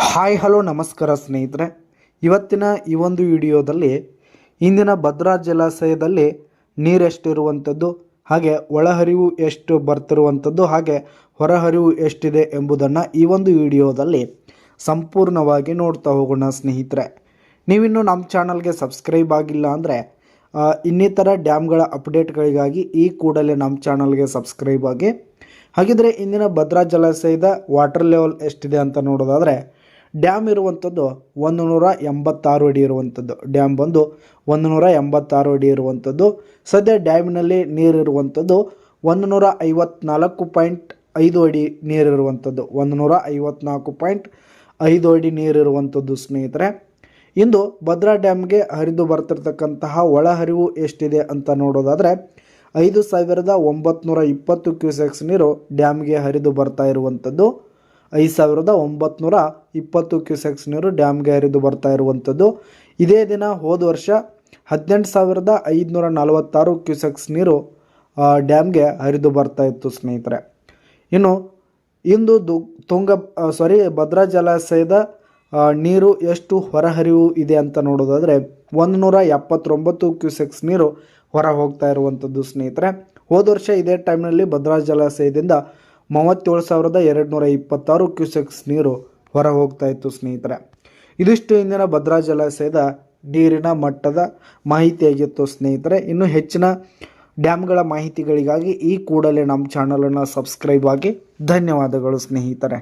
Hi hello ನಮಸ್ಕಾರ ಸ್ನೇಹಿತರೆ. ಇವತ್ತಿನ ಈ ಒಂದು ವಿಡಿಯೋದಲ್ಲಿ ಇಂದಿನ ಭದ್ರಾ ಜಲಾಶಯದಲ್ಲಿ ನೀರೆಷ್ಟಿರುವಂಥದ್ದು, ಹಾಗೆ ಒಳಹರಿವು ಎಷ್ಟು ಬರ್ತಿರುವಂಥದ್ದು, ಹಾಗೆ ಹೊರಹರಿವು ಎಷ್ಟಿದೆ ಎಂಬುದನ್ನು ಈ ಒಂದು ವಿಡಿಯೋದಲ್ಲಿ ಸಂಪೂರ್ಣವಾಗಿ ನೋಡ್ತಾ ಹೋಗೋಣ ಸ್ನೇಹಿತರೆ. ನೀವಿನ್ನೂ ನಮ್ಮ ಚಾನಲ್ಗೆ ಸಬ್ಸ್ಕ್ರೈಬ್ ಆಗಿಲ್ಲ ಅಂದರೆ ಇನ್ನಿತರ ಡ್ಯಾಮ್ಗಳ ಅಪ್ಡೇಟ್ಗಳಿಗಾಗಿ ಈ ಕೂಡಲೇ ನಮ್ಮ ಚಾನಲ್ಗೆ ಸಬ್ಸ್ಕ್ರೈಬ್ ಆಗಿ. ಹಾಗಿದ್ರೆ ಇಂದಿನ ಭದ್ರಾ ಜಲಾಶಯದ ವಾಟರ್ ಲೆವೆಲ್ ಎಷ್ಟಿದೆ ಅಂತ ನೋಡೋದಾದರೆ, ಡ್ಯಾಮ್ ಇರುವಂಥದ್ದು 186 ಅಡಿ ಇರುವಂಥದ್ದು. ಡ್ಯಾಮ್ ಬಂದು 186 ಅಡಿ ಇರುವಂಥದ್ದು. ಸದ್ಯ ಡ್ಯಾಮಿನಲ್ಲಿ ನೀರಿರುವಂಥದ್ದು 154.5 ಅಡಿ ನೀರಿರುವಂಥದ್ದು. 154.5 ಅಡಿ ನೀರಿರುವಂಥದ್ದು ಸ್ನೇಹಿತರೆ. ಇಂದು ಭದ್ರಾ ಡ್ಯಾಮ್ಗೆ ಹರಿದು ಬರ್ತಿರ್ತಕ್ಕಂತಹ ಒಳಹರಿವು ಎಷ್ಟಿದೆ ಅಂತ ನೋಡೋದಾದರೆ, 5,920 ಕ್ಯೂಸೆಕ್ಸ್ ನೀರು ಡ್ಯಾಮ್ಗೆ ಹರಿದು ಬರ್ತಾ ಇರುವಂಥದ್ದು. 5,920 ಕ್ಯೂಸೆಕ್ಸ್ ನೀರು ಡ್ಯಾಮ್ಗೆ ಹರಿದು ಬರ್ತಾ ಇರುವಂಥದ್ದು. ಇದೇ ದಿನ ಹೋದ ವರ್ಷ 18,546 ಕ್ಯೂಸೆಕ್ಸ್ ನೀರು ಡ್ಯಾಮ್ಗೆ ಹರಿದು ಬರ್ತಾ ಇತ್ತು ಸ್ನೇಹಿತರೆ. ಇನ್ನು ಇಂದು ಭದ್ರಾ ಜಲಾಶಯದ ನೀರು ಎಷ್ಟು ಹೊರಹರಿವು ಇದೆ ಅಂತ ನೋಡೋದಾದರೆ, 179 ಕ್ಯೂಸೆಕ್ಸ್ ನೀರು ಹೊರ ಹೋಗ್ತಾ ಇರುವಂಥದ್ದು ಸ್ನೇಹಿತರೆ. ಹೋದ ವರ್ಷ ಇದೇ ಟೈಮ್ನಲ್ಲಿ ಭದ್ರಾ ಜಲಾಶಯದಿಂದ 37,226 ಕ್ಯೂಸೆಕ್ಸ್ ನೀರು ಹೊರ ಹೋಗ್ತಾ ಇತ್ತು ಸ್ನೇಹಿತರೆ. ಇದಿಷ್ಟು ಇಂದಿನ ಭದ್ರಾ ಜಲಾಶಯದ ನೀರಿನ ಮಟ್ಟದ ಮಾಹಿತಿಯಾಗಿತ್ತು ಸ್ನೇಹಿತರೆ. ಇನ್ನು ಹೆಚ್ಚಿನ ಡ್ಯಾಮ್ಗಳ ಮಾಹಿತಿಗಳಿಗಾಗಿ ಈ ಕೂಡಲೇ ನಮ್ಮ ಚಾನಲನ್ನು ಸಬ್ಸ್ಕ್ರೈಬ್ ಆಗಿ. ಧನ್ಯವಾದಗಳು ಸ್ನೇಹಿತರೆ.